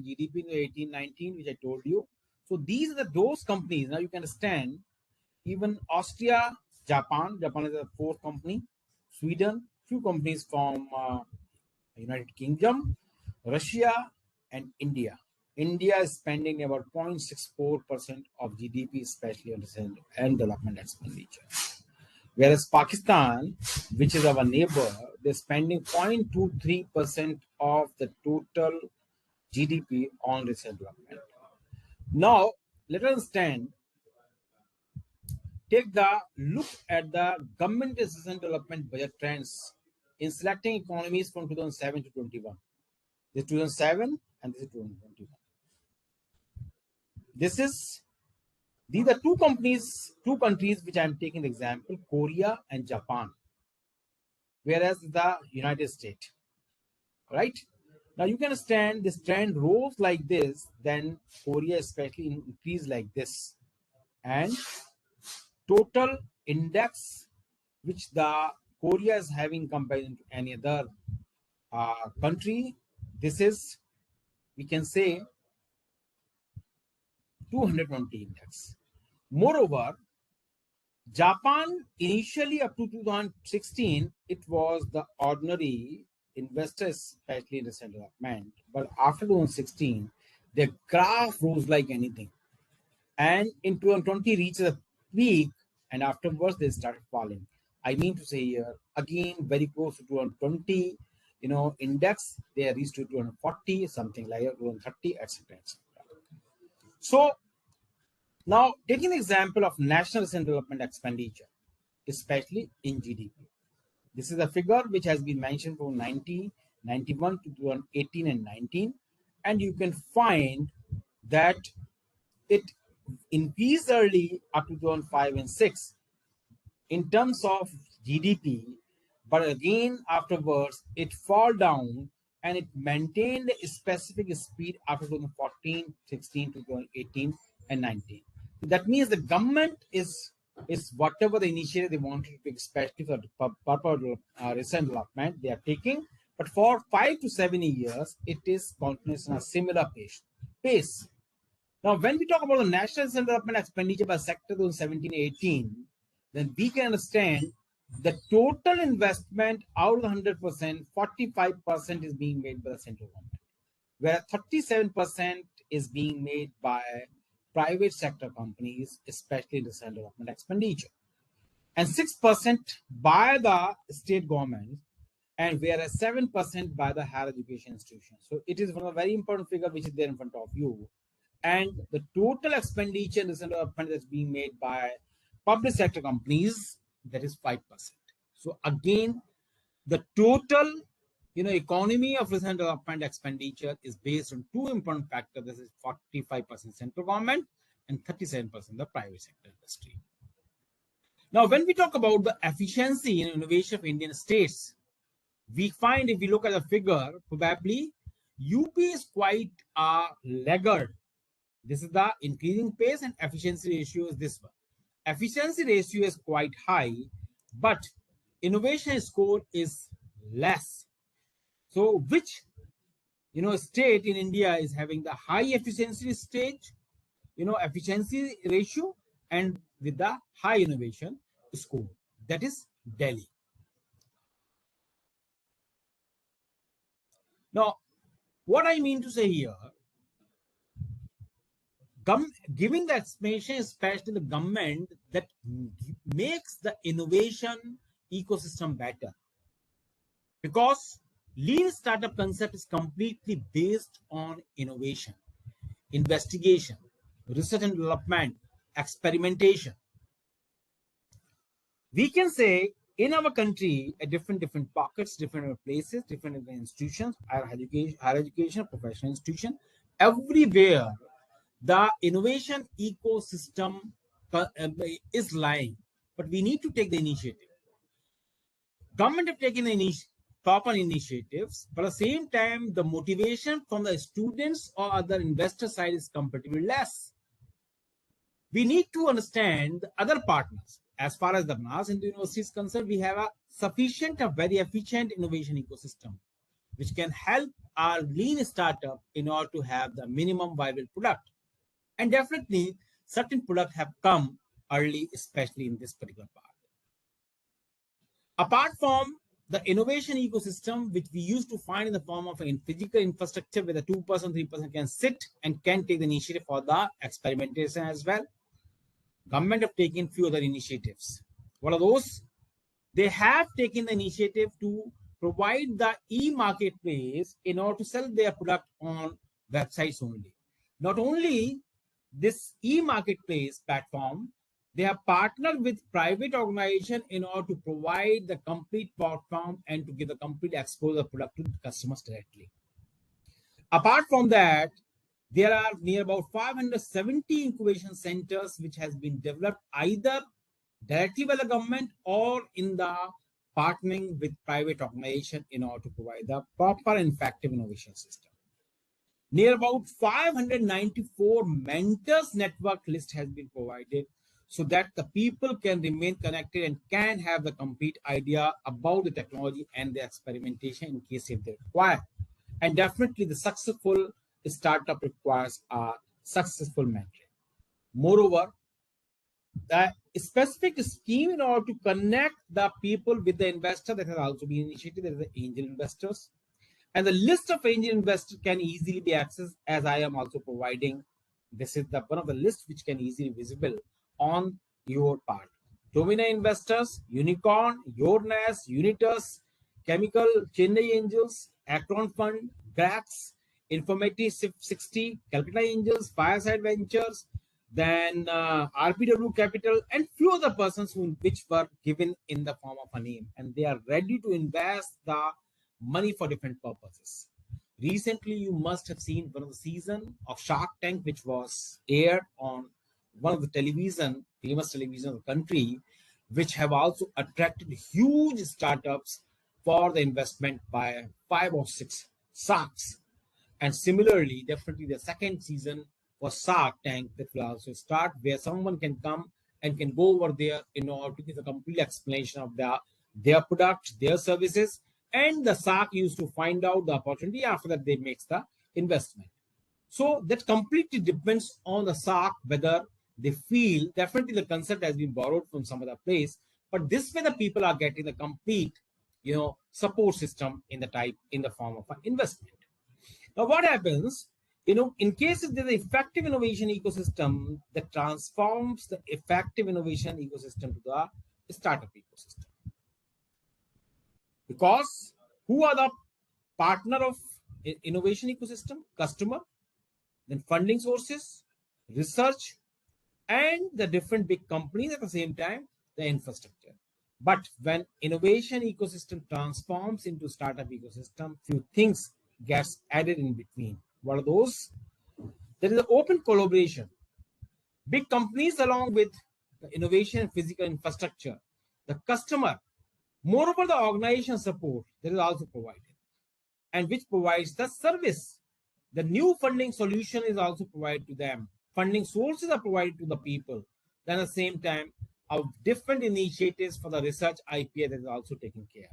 GDP in 1819, which I told you. So these are those companies. Now you can understand, even Austria, Japan is a fourth company, Sweden, few companies from United Kingdom, Russia, and India. India is spending about 0.64% of GDP, especially on research and development expenditure. Whereas Pakistan, which is our neighbor, they're spending 0.23% of the total GDP on research and development. Now, let us understand, take the look at the government research and development budget trends in selecting economies from 2007 to 21. This is 2007 and this is 2021. These are two countries which I am taking the example, Korea and Japan, whereas the United States, right? Now you can understand this trend rose like this, then Korea especially increased like this, and total index which the Korea is having compared to any other country, this is, we can say, 220 index. Moreover, Japan initially up to 2016, it was the ordinary investors, especially in research and development. But after 2016, the graph rose like anything. And in 2020 reached a peak, and afterwards they started falling. I mean to say here, again, very close to 220, index, they reached to 240, something like 230, etc. So now, taking the example of national research and development expenditure, especially in GDP. This is a figure which has been mentioned from 1991 to 2018 and 19, and you can find that it increased early up to 2005 and 6 in terms of GDP, but again afterwards it fall down and it maintained a specific speed after 2014, 16 to 2018 and 19. That means the government is whatever the initiative they wanted to take, especially for the purpose of research and development, they are taking. But for 5 to 7 years, it is continuous in a similar pace. Now, when we talk about the national research and development expenditure by sector 2017-18, then we can understand the total investment out of the 100%, 45% is being made by the central government, where 37% is being made by private sector companies, especially research and development expenditure, and 6% by the state government, and whereas 7% by the higher education institutions. So it is one of the very important figure which is there in front of you. And the total expenditure in research and development that's being made by public sector companies, that is 5%. So again, the total economy of research and development expenditure is based on two important factors. This is 45% central government and 37% the private sector industry. Now, when we talk about the efficiency and innovation of Indian states, we find, if we look at the figure, probably UP is quite a laggard. This is the increasing pace, and efficiency ratio is this one. Efficiency ratio is quite high, but innovation score is less. So which state in India is having the high efficiency stage, efficiency ratio, and with the high innovation score? That is Delhi. Now, what I mean to say here, giving the explanation, especially the government, that makes the innovation ecosystem better, because lean startup concept is completely based on innovation, investigation, research and development, experimentation. We can say in our country, at different pockets, different places, different institutions, higher education, professional institution, everywhere the innovation ecosystem is lying, but we need to take the initiative. Government have taken the proper initiatives, but at the same time, the motivation from the students or other investor side is comparatively less. We need to understand the other partners. As far as the Banaras University is concerned, we have a sufficient, a very efficient innovation ecosystem, which can help are lean startup in order to have the minimum viable product. And definitely certain products have come early, especially in this particular part. Apart from the innovation ecosystem, which we used to find in the form of a physical infrastructure where the 2%, 3% can sit and can take the initiative for the experimentation as well. Government have taken few other initiatives. What are those? They have taken the initiative to provide the e-marketplace in order to sell their product on websites only. Not only this e-marketplace platform, they have partnered with private organization in order to provide the complete platform and to give the complete exposure product to the customers directly. Apart from that, there are near about 570 incubation centers which has been developed either directly by the government or in the partnering with private organization in order to provide the proper and effective innovation system. Near about 594 mentors network list has been provided so that the people can remain connected and can have the complete idea about the technology and the experimentation in case if they require. And definitely the successful startup requires a successful mentoring. Moreover, the specific scheme in order to connect the people with the investor that has also been initiated, that is the angel investors. And the list of angel investors can easily be accessed as I am also providing. This is the one of the lists which can easily visible on your part. Domina investors, Unicorn, Yornas, Unitus, Chemical, Chennai Angels, Akron Fund, Grax, Informative 60, Calcutta Angels, Fireside Ventures, then RPW Capital, and few other persons which were given in the form of a name, and they are ready to invest the money for different purposes. Recently, you must have seen one of the season of Shark Tank, which was aired on one of the famous television of the country, which have also attracted huge startups for the investment by 5 or 6 sharks. And similarly, definitely the second season for Shark Tank that will also start, where someone can come and can go over there in order to give a complete explanation of their product, their services, and the shark used to find out the opportunity. After that, they makes the investment. So that completely depends on the shark whether they feel. Definitely the concept has been borrowed from some other place, but this way the people are getting the complete, support system in the form of an investment. Now, what happens, in case if there's an effective innovation ecosystem that transforms the effective innovation ecosystem to the startup ecosystem. Because who are the partner of innovation ecosystem? Customer, then funding sources, research, and the different big companies at the same time, the infrastructure. But when innovation ecosystem transforms into startup ecosystem, few things gets added in between. What are those? There is an open collaboration. Big companies along with the innovation and physical infrastructure, the customer, moreover the organization support that is also provided, and which provides the service. The new funding solution is also provided to them. Funding sources are provided to the people. Then at the same time, our different initiatives for the research IPA that is also taken care.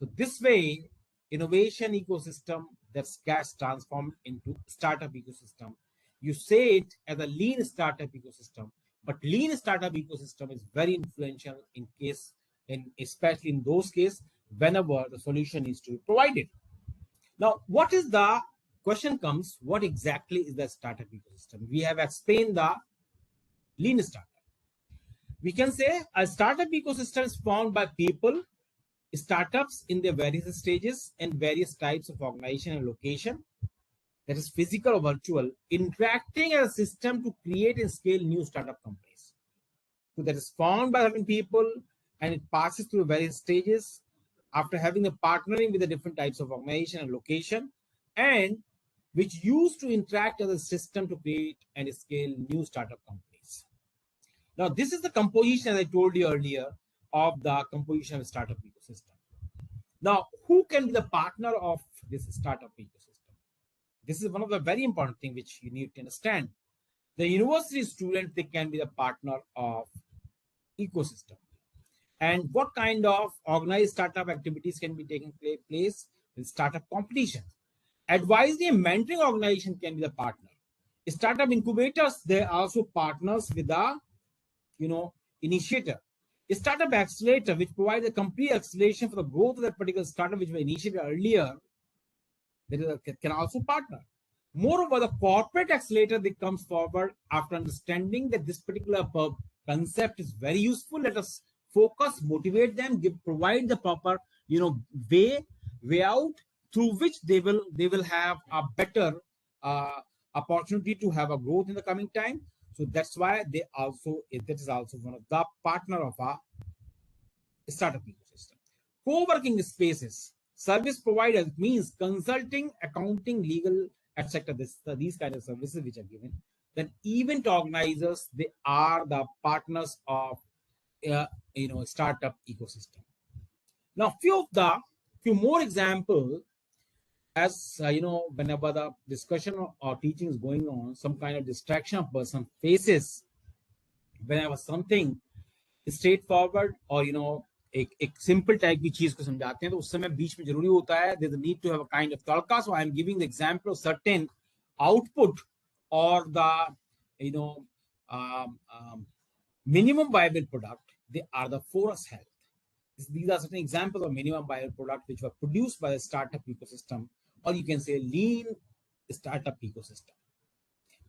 So this way, innovation ecosystem that gets transformed into startup ecosystem. You say it as a lean startup ecosystem, but lean startup ecosystem is very influential especially in those cases whenever the solution needs to be provided. Now, what is the question comes? What exactly is the startup ecosystem? We have explained the lean startup. We can say a startup ecosystem is formed by people, startups in their various stages and various types of organization and location, that is physical or virtual, interacting as a system to create and scale new startup companies. So that is formed by certain people and it passes through various stages after having a partnering with the different types of organization and location, and which used to interact as a system to create and scale new startup companies. Now, this is the composition, as I told you earlier, of the composition of startup ecosystem. Now, who can be the partner of this startup ecosystem? This is one of the very important things which you need to understand. The university student, they can be the partner of ecosystem. And what kind of organized startup activities can be taking place in startup competitions? Advisory and mentoring organization can be the partner. Startup incubators, they are also partners with the initiator. A startup accelerator, which provides a complete acceleration for the growth of that particular startup which was initiated earlier, can also partner. Moreover, the corporate accelerator that comes forward after understanding that this particular concept is very useful. Let us focus, motivate them, provide the proper way out through which they will have a better opportunity to have a growth in the coming time. So that's why that is also one of the partner of our startup ecosystem. Co-working spaces, service providers means consulting, accounting, legal, etc. These kind of services which are given. Then event organizers, they are the partners of startup ecosystem. Now, few more examples. As whenever the discussion or teaching is going on, some kind of distraction a person faces whenever something is straightforward or एक simple type की चीज को समझाते हैं तो उस समय बीच में जरूरी होता है there's a need to have a kind of tadka. So I am giving the example of certain output or the minimum viable product. They are the forest health. These are certain examples of minimum viable product which were produced by the startup ecosystem, or you can say lean startup ecosystem,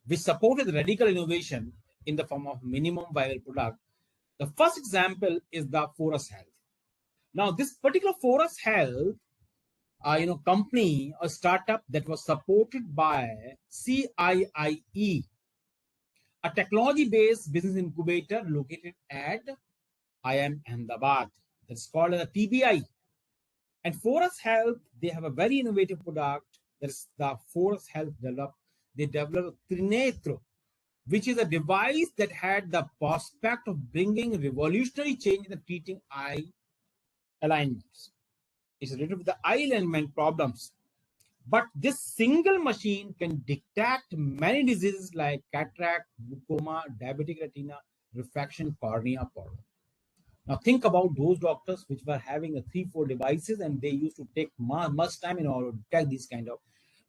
which supported radical innovation in the form of minimum viable product. The first example is the forest health. Now, this particular forest health, company or startup that was supported by CIIE, a technology-based business incubator located at IIM Ahmedabad. That's called a TBI. And Forest Health, they have a very innovative product. That's the Forest Health developed. They developed Trinetro, which is a device that had the prospect of bringing revolutionary change in the treating eye alignments. It's related to the eye alignment problems. But this single machine can detect many diseases like cataract, glaucoma, diabetic retina, refraction, cornea problem. Now think about those doctors which were having 3-4 devices and they used to take much time in order to detect these kind of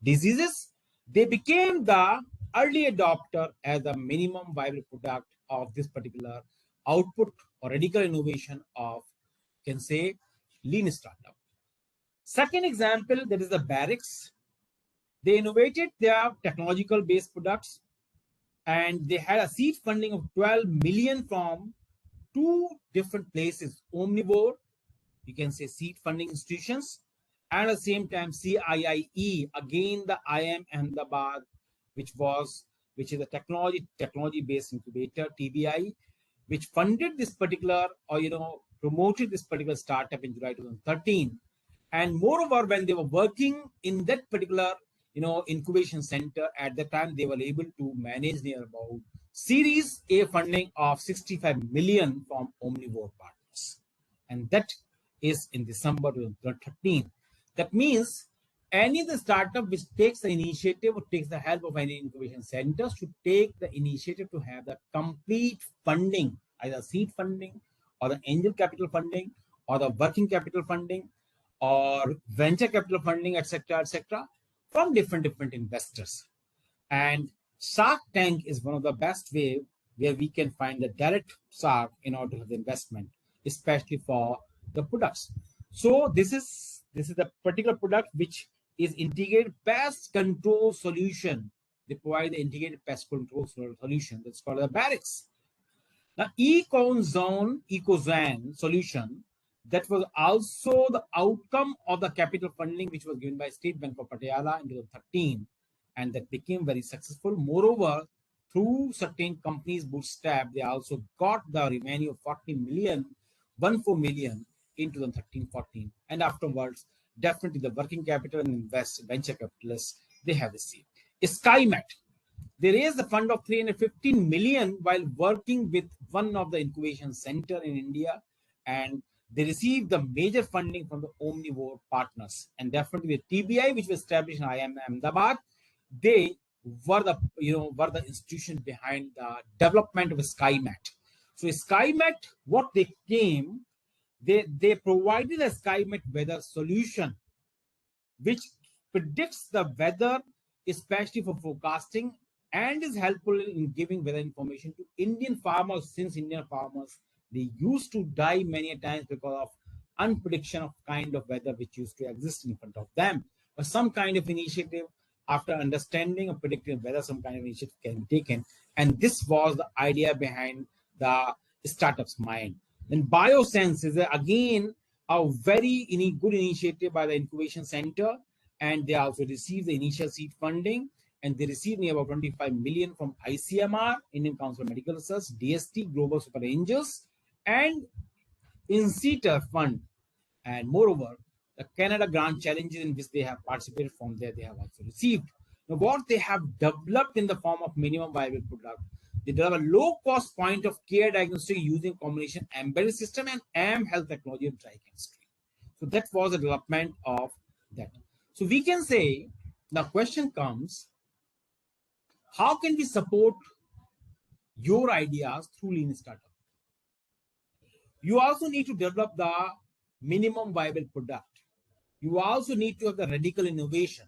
diseases. They became the early adopter as a minimum viable product of this particular output or radical innovation of, can say, lean startup. Second example, that is the Barracks. They innovated their technological based products and they had a seed funding of 12 million from 2 different places, Omnivore, you can say seed funding institutions, and at the same time CIIE, again the IIM Ahmedabad, which is a technology-based incubator, TBI, which funded this particular or promoted this particular startup in July 2013. And moreover, when they were working in that particular incubation center, at that time they were able to manage near about Series A funding of 65 million from Omnivore partners. And that is in December 2013. That means any of the startup which takes the initiative or takes the help of any incubation center should take the initiative to have the complete funding, either seed funding or the angel capital funding or the working capital funding or venture capital funding, etc., from different investors. And Shark Tank is one of the best way where we can find the direct shark in order to have the investment, especially for the products. So this is the particular product which is integrated pest control solution. They provide the integrated pest control solution. That's called the Barracks. Now, Ecozone solution, that was also the outcome of the capital funding which was given by State Bank of Patiala in 2013, and that became very successful. Moreover, through certain companies bootstrap, they also got the remaining of 14 million in 2013-14, and afterwards, definitely the working capital and venture capitalists, they have received. SkyMet, they raised the fund of 315 million while working with one of the incubation center in India, and they received the major funding from the Omnivore partners. And definitely the TBI, which was established in IIM Ahmedabad, they were the institution behind the development of SkyMet. So SkyMet, what they came, they provided a SkyMet weather solution, which predicts the weather, especially for forecasting, and is helpful in giving weather information to Indian farmers, since Indian farmers, they used to die many times because of unprediction of kind of weather which used to exist in front of them. But some kind of initiative, after understanding or predicting weather, some kind of initiative can be taken. And this was the idea behind the startup's mind. Then Biosense is again a very good initiative by the Incubation Center, and they also received the initial seed funding, and they received near about 25 million from ICMR, Indian Council of Medical Research, DST, Global Super Angels, and INCITR Fund. And moreover, the Canada Grant Challenges in which they have participated, from there they have also received. Now, what they have developed in the form of minimum viable product, they develop a low-cost point of care diagnostic using combination embedded system and AM health technology and biochemistry. So that was the development of that. So we can say the question comes, how can we support your ideas through lean startup? You also need to develop the minimum viable product. You also need to have the radical innovation.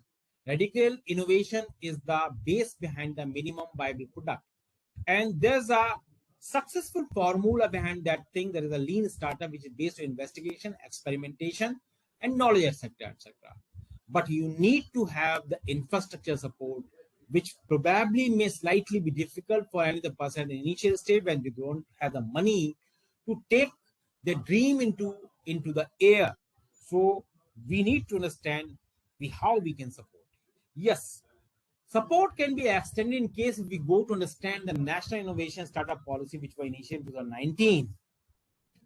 Radical innovation is the base behind the minimum viable product. And there's a successful formula behind that thing. There is a lean startup which is based on investigation, experimentation, and knowledge, etc., etc. But you need to have the infrastructure support, which probably may slightly be difficult for any other person in the initial stage when they don't have the money to take their dream into the air. So we need to understand how we can support. Yes, support can be extended in case if we go to understand the National Innovation Startup Policy, which was initiated in 2019,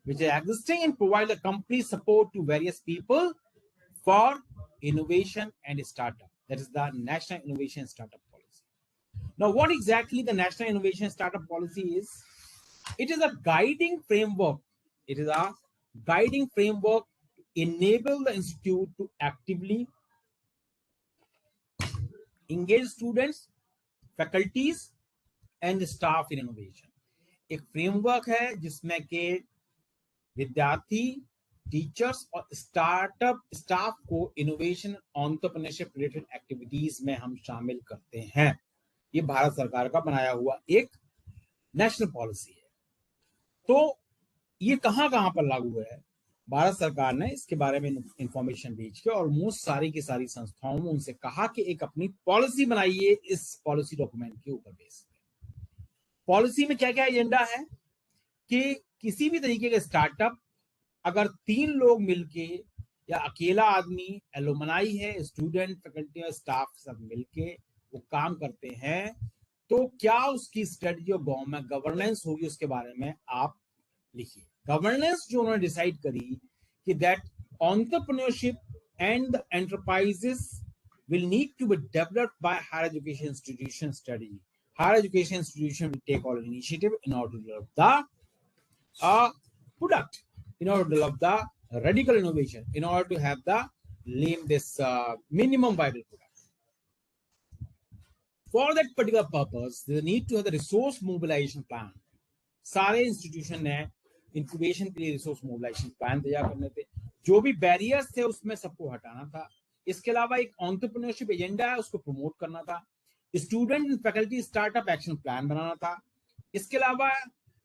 which is existing and provide the complete support to various people for innovation and startup. That is the National Innovation Startup Policy. Now, what exactly the National Innovation Startup Policy is? It is a guiding framework. It is a guiding framework to enable the institute to actively engage students, faculties, and staff in innovation. एक framework है जिसमें के विद्यार्थी, teachers और startup staff को innovation entrepreneurship related activities में हम शामिल करते हैं. ये भारत सरकार का बनाया हुआ एक नेशनल पॉलिसी है. तो ये कहां कहां पर लागू है? भारत सरकार ने इसके बारे में इंफॉर्मेशन भेज के ऑलमोस्ट सारी की सारी संस्थाओं में उनसे कहा कि एक अपनी पॉलिसी बनाइए इस पॉलिसी डॉक्यूमेंट के ऊपर बेस. पॉलिसी में क्या क्या एजेंडा है कि किसी भी तरीके का स्टार्टअप अगर 3 लोग मिलके या अकेला आदमी, एलुमनाई है, स्टूडेंट, फैकल्टी और स्टाफ सब मिलके वो काम करते हैं, तो क्या उसकी स्ट्रेटजी और गवर्नेंस होगी उसके बारे में आप लिखिए. गवर्नेंस जो उन्होंने डिसाइड करी कि that entrepreneurship and the enterprises will need to be developed by higher education institution strategy. Higher education institution will take all initiative in order to develop the product, in order to develop the radical innovation, in order to have the minimum viable product. For that particular purpose, they need to have the resource mobilization plan. सारे institution ने incubation के लिए resource mobilisation plan तैयार करने थे. जो भी barriers थे उसमें सबको हटाना था. इसके अलावा एक एंटरप्रेन्योरशिप एजेंडा है उसको प्रमोट करना था. Student and faculty startup action plan बनाना था. इसके अलावा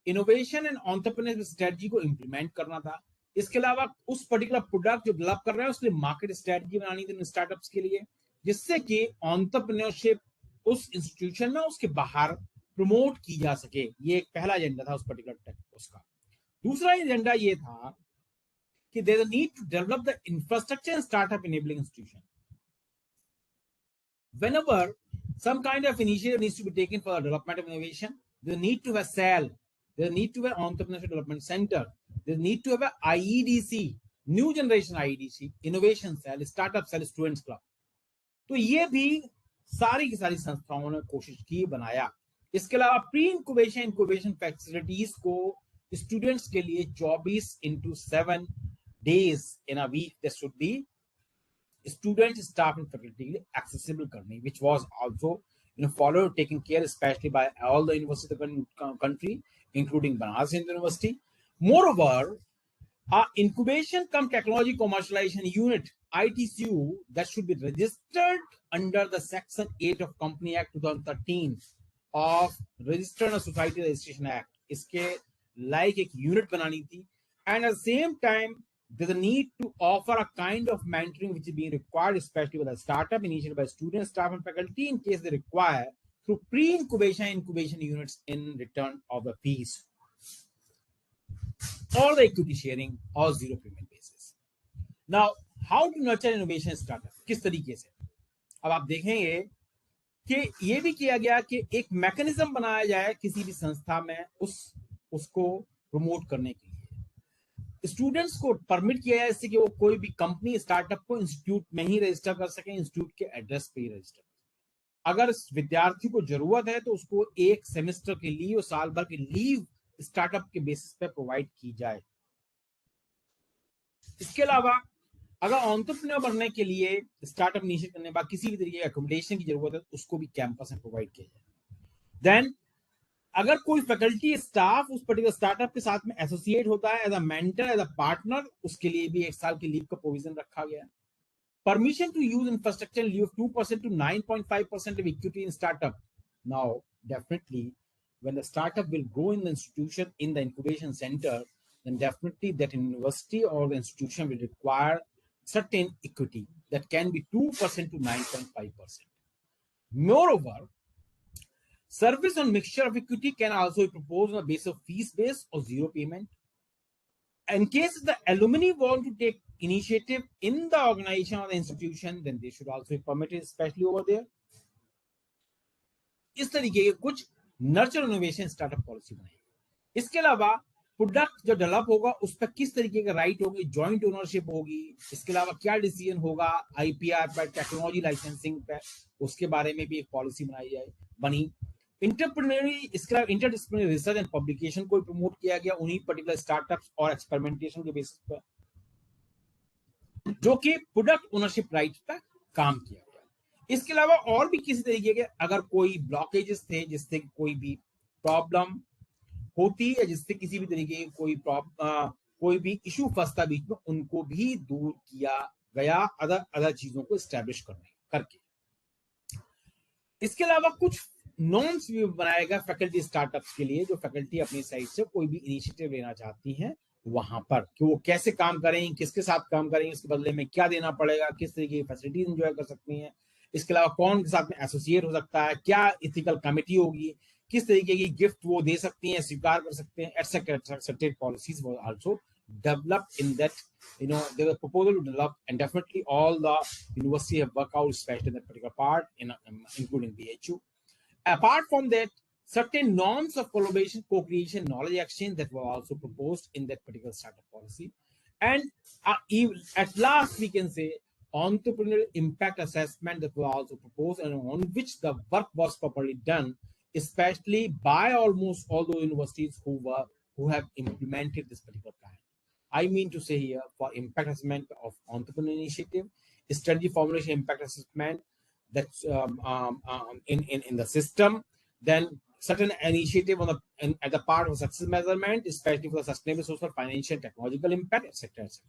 इनोवेशन एंड एंटरप्रेन्योरशिप स्ट्रेटजी को इंप्लीमेंट करना था. इसके अलावा उस पर्टिकुलर प्रोडक्ट जो डेवलप कर रहे हैं उसके लिए मार्केट स्ट्रेटजी बनानी थी स्टार्टअप्स के लिए, जिससे कि एंटरप्रेन्योरशिप उस इंस्टीट्यूशन में उसके बाहर प्रमोट की जा सके. ये एक पहला एजेंडा था उस पर्टिकुलर टेक्स का. दूसरा एजेंडा ये था कि there is a need to develop the infrastructure and startup enabling institution. Whenever some kind of initiative needs to be taken for the development of innovation, there need to have a cell, there need to have an entrepreneurship development center, there need to have a IEDC, new generation IEDC, innovation cell, startup cell, students club. तो ये भी सारी की सारी संस्थाओं ने कोशिश की, बनाया. इसके अलावा प्री इंक्यूबेशन फैसिलिटीज को स्टूडेंट्स के लिए 24/7 days in a week there should be student, staff and faculty accessible karni, which was also followed, taken care especially by all the universities of the country, including Banaras University. Moreover, our incubation cum technology commercialization unit ITCU that should be registered under the Section 8 of Company Act 2013 of Registered Society Registration Act. इसके like एक unit बनानी थी, and at the same time there's a need to offer a kind of mentoring which is being required, especially with a startup initiated by students, staff, and faculty in case they require through pre-incubation and incubation units in return of the fees or the equity sharing or zero payment basis. Now, how to nurture innovation startup? किस तरीके से? अब आप देखेंगे कि ये भी किया गया कि एक मैकेनिज्म बनाया जाए किसी भी संस्था में उसको प्रमोट करने के लिए। स्टूडेंट्स को परमिट किया जाए इससे कि वो कोई भी कंपनी स्टार्टअप को इंस्टीट्यूट में ही रजिस्टर कर सके, इंस्टीट्यूट के एड्रेस पे ही रजिस्टर। अगर विद्यार्थी को जरूरत है तो उसको एक सेमेस्टर के लिए और साल भर की लीव स्टार्टअप के बेसिस पे प्रोवाइड की जाए। इसके अलावा अगर एंटरप्रेन्योर बनने के लिए स्टार्टअप इनिशिएट करने के बाद किसी भी तरीके की अकोमोडेशन की जरूरत है तो उसको भी कैंपस में प्रोवाइड किया जाए। देन अगर कोई फैकल्टी स्टाफ उस पर्टिकुलर स्टार्टअप के साथ में एसोसिएट होता है as a mentor, as a partner, उसके लिए भी 1 साल की लीव का प्रोविजन रखा गया है। Permission to use infrastructure leave 2% to 9.5% of equity in startup. Now, definitely, when the startup will grow in the institution, in the incubation center, then definitely that university or the institution will require certain equity that can be 2% to 9.5%. Moreover, service on mixture of equity can also be proposed on the basis of fees-based or zero payment. In case the alumni want to take initiative in the organization or the institution, then they should also be permitted, especially over there. इस तरीके के कुछ nurture innovation startup policy बनाई। इसके अलावा product जो develop होगा उस पर किस तरीके का राइट होगी, जॉइंट ओनरशिप होगी, इसके अलावा क्या डिसीजन होगा आईपीआर पर, टेक्नोलॉजी लाइसेंसिंग पर, उसके बारे में भी एक पॉलिसी बनी। इंटरप्रेन्योरियल, इसके अलावा इंटरडिसिप्लिनरी रिसर्च एंड पब्लिकेशन को प्रमोट किया गया उन्हीं पर्टिकुलर स्टार्टअप्स और एक्सपेरिमेंटेशन के बेसिस पर, जो कि प्रोडक्ट ओनरशिप राइट पर काम किया गया। इसके अलावा और भी किसी तरीके के अगर कोई ब्लॉकेजेस थे जिससे कोई भी प्रॉब्लम होती है, जिससे किसी भी तरीके की कोई भी इशू फंसता बीच में, उनको भी दूर किया गया अदर चीजों को एस्टैब्लिश करके। इसके अलावा कुछ नॉर्म्स भी बनाया गया फैकल्टी स्टार्टअप्स के लिए, जो फैकल्टी अपनी साइड से कोई भी इनिशिएटिव लेना चाहती हैं वहां पर, कि वो कैसे काम करें, किसके साथ काम करेंगे, इसके बदले में क्या देना पड़ेगा, किस तरीके की फैसिलिटीज एंजॉय कर सकती हैं, इसके अलावा कौन के साथ में एसोसिएट हो सकता है, क्या इथिकल कमिटी होगी, किस तरीके की गिफ्ट वो दे सकती हैं, स्वीकार कर सकते हैं, etcetera certain policies were also developed in that, there was a proposal to develop, and definitely all the university have worked out, especially in that particular part, including BHU. Apart from that, certain norms of collaboration, co-creation, knowledge exchange that were also proposed in that particular startup policy. And at last, we can say entrepreneurial impact assessment that were also proposed, and on which the work was properly done, especially by almost all those universities who have implemented this particular plan. I mean to say here, for impact assessment of entrepreneurial initiative, strategy formulation, impact assessment, that's in the system, then certain initiative at the part of success measurement, especially for the sustainable social, financial, technological impact, etc., etc.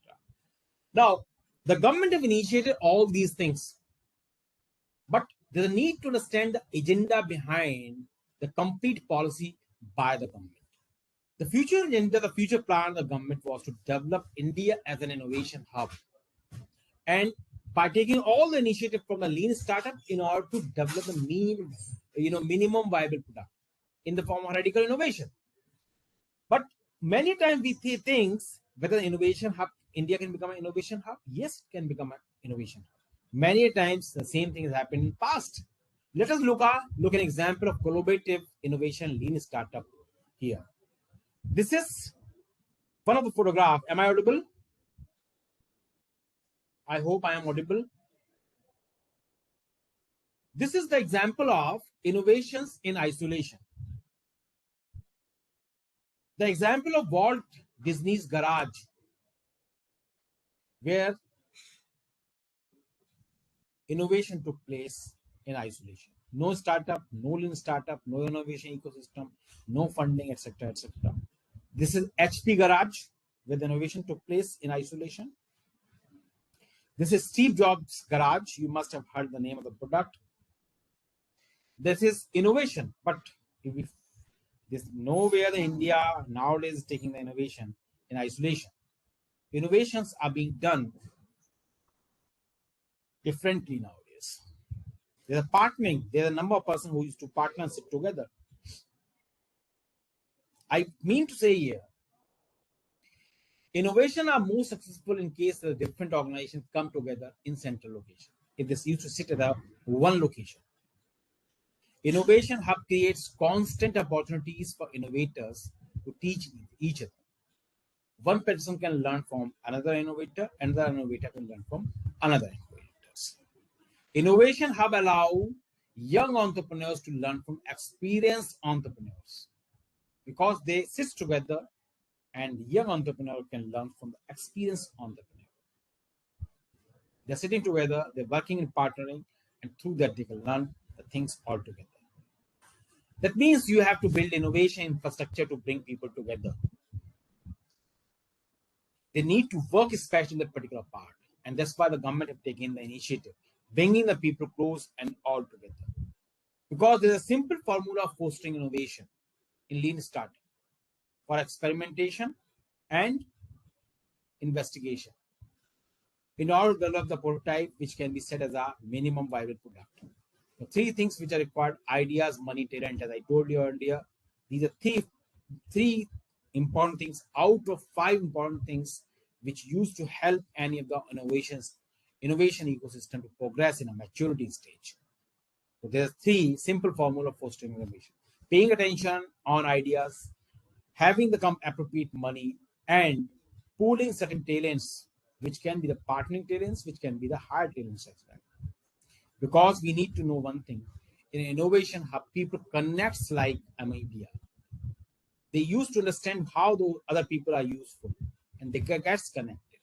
Now, the government have initiated all these things, but there's a need to understand the agenda behind the complete policy by the government. The future agenda, the future plan of the government was to develop India as an innovation hub, and by taking all the initiative from the lean startup in order to develop the minimum viable product in the form of radical innovation. But many times we think whether innovation hub, India can become an innovation hub. Yes, it can become an innovation hub. Many times the same thing has happened in the past. Let us look at an example of collaborative innovation lean startup here. This is one of the photographs. Am I audible? I hope I am audible. This is the example of innovations in isolation. The example of Walt Disney's garage, where innovation took place in isolation. No startup, no lean startup, no innovation ecosystem, no funding, etc., etc. This is HP garage, where the innovation took place in isolation. This is Steve Jobs' garage. You must have heard the name of the product. This is innovation, but if there's nowhere the India nowadays is taking the innovation in isolation. Innovations are being done differently nowadays. There's a partnering. There's a number of persons who used to partner and sit together. I mean to say here, innovation are more successful in case the different organizations come together in central location. If this used to sit at one location. Innovation hub creates constant opportunities for innovators to teach each other. One person can learn from another innovator can learn from another innovators. Innovation hub allow young entrepreneurs to learn from experienced entrepreneurs because they sit together and young entrepreneur can learn from the experienced entrepreneur. They're sitting together, they're working in partnering, and through that they can learn the things all together. That means you have to build innovation infrastructure to bring people together. They need to work especially in that particular part. And that's why the government have taken the initiative, bringing the people close and all together. Because there's a simple formula of fostering innovation in lean startup for experimentation and investigation in order to develop the prototype which can be set as a minimum viable product. The three things which are required: ideas, money, talent. As I told you earlier, these are three important things out of 5 important things which used to help any of the innovation ecosystem to progress in a maturity stage. So there's 3 simple formula for fostering innovation: paying attention on ideas, having the appropriate money, and pooling certain talents, which can be the partnering talents, which can be the higher talents as well. Because we need to know one thing: in innovation hub, people connects like amebia. They used to understand how the other people are useful, and they get connected.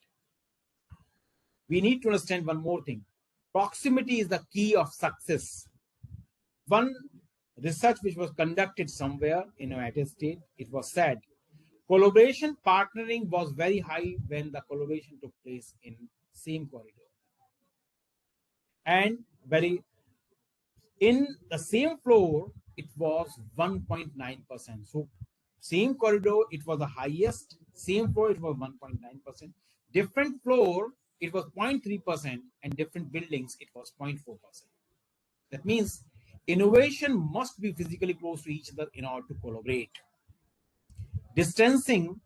We need to understand one more thing: proximity is the key of success. One research which was conducted somewhere in the United States, it was said collaboration partnering was very high when the collaboration took place in same corridor, and in the same floor it was 1.9%. So same corridor it was the highest, same floor it was 1.9%, different floor it was 0.3%, and different buildings it was 0.4%. That means innovation must be physically close to each other in order to collaborate. Distancing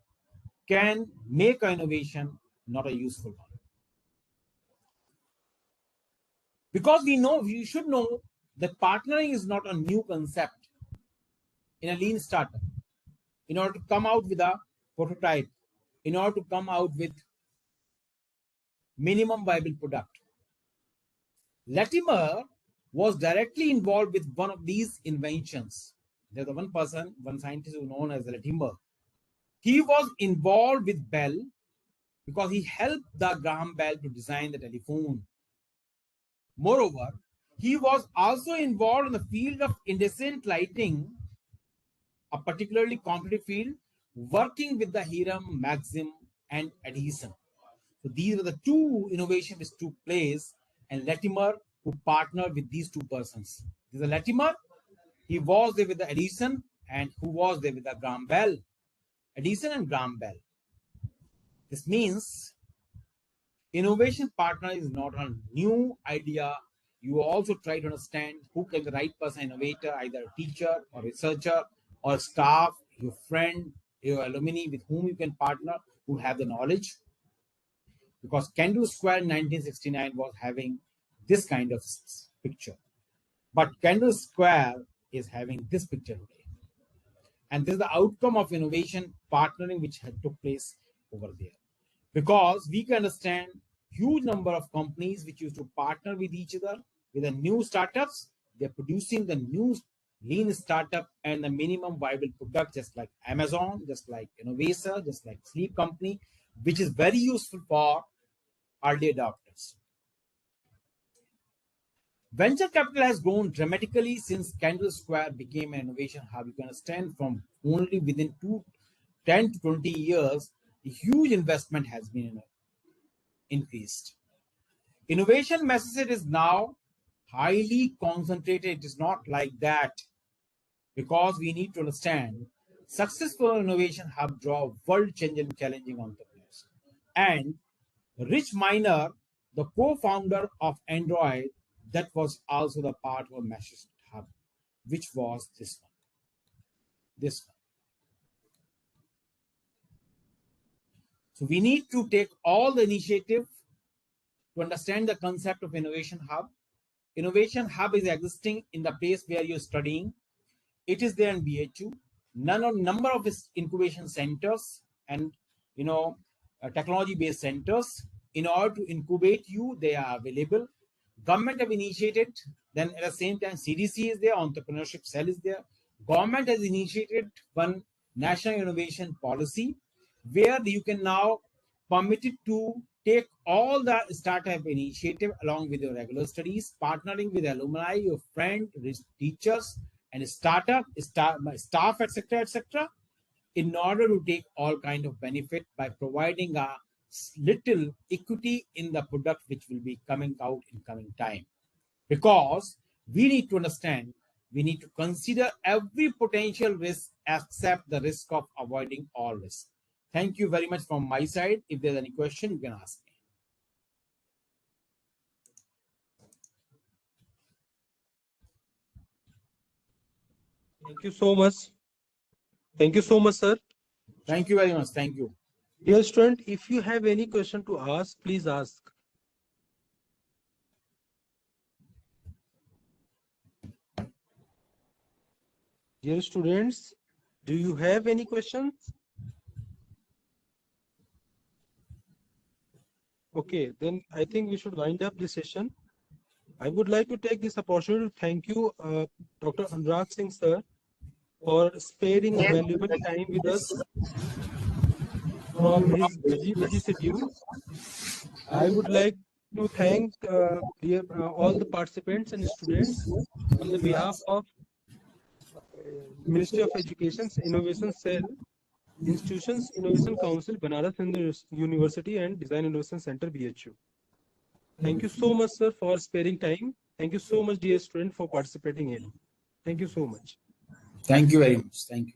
can make an innovation not a useful one. Because we should know that partnering is not a new concept in a lean startup. In order to come out with a prototype, in order to come out with minimum viable product, Latimer was directly involved with one of these inventions. There's one scientist who is known as Latimer. He was involved with Bell because he helped the Graham Bell to design the telephone. Moreover, he was also involved in the field of incandescent lighting, a particularly competitive field, working with the Hiram, Maxim, and Edison. So these were the 2 innovations which took place, and Latimer who partnered with these 2 persons. This is Latimer. He was there with the Edison, and who was there with the Graham Bell. Edison and Graham Bell. This means innovation partner is not a new idea. You also try to understand who can be the right person, innovator, either a teacher or researcher or staff, your friend, your alumni with whom you can partner, who have the knowledge. Because Kendall Square in 1969 was having this kind of picture. But Kendall Square is having this picture today. And this is the outcome of innovation partnering which had took place over there. Because we can understand huge number of companies which used to partner with each other with the new startups. They're producing the new lean startup and the minimum viable product, just like Amazon, just like Innovasa, just like Sleep Company, which is very useful for early adopters. Venture capital has grown dramatically since Kendall Square became an innovation hub. You can understand from only within 10 to 20 years, a huge investment has been increased. Innovation message is now highly concentrated. It is not like that, because we need to understand successful innovation hub draw world-changing, challenging entrepreneurs. And Rich Miner, the co-founder of Android, that was also the part of a message hub, which was this one. This one. So we need to take all the initiative to understand the concept of innovation hub. Innovation hub is existing in the place where you're studying. It is there in BHU. Number of incubation centers and technology-based centers. In order to incubate you, they are available. Government have initiated. Then at the same time, CDC is there. Entrepreneurship cell is there. Government has initiated one national innovation policy, where you can now permitted to take all the startup initiative along with your regular studies, partnering with alumni, your friend, teachers, and startup, staff, etc., in order to take all kind of benefit by providing a little equity in the product which will be coming out in coming time. Because we need to understand, we need to consider every potential risk except the risk of avoiding all risks. Thank you very much from my side. If there's any question, you can ask me. Thank you so much. Thank you so much, sir. Thank you very much. Thank you. Dear student, if you have any question to ask, please ask. Dear students, do you have any questions? Okay, then I think we should wind up this session. I would like to take this opportunity to thank you, Dr. Anurag Singh, sir, for sparing valuable time with us from his busy schedule. I would like to thank all the participants and students on the behalf of Ministry of Education's Innovation Cell, Institutions Innovation Council, Banaras University, and Design Innovation Center, BHU. Thank you so much, sir, for sparing time. Thank you so much, dear student, for participating in. Thank you so much. Thank you very much. Thank you.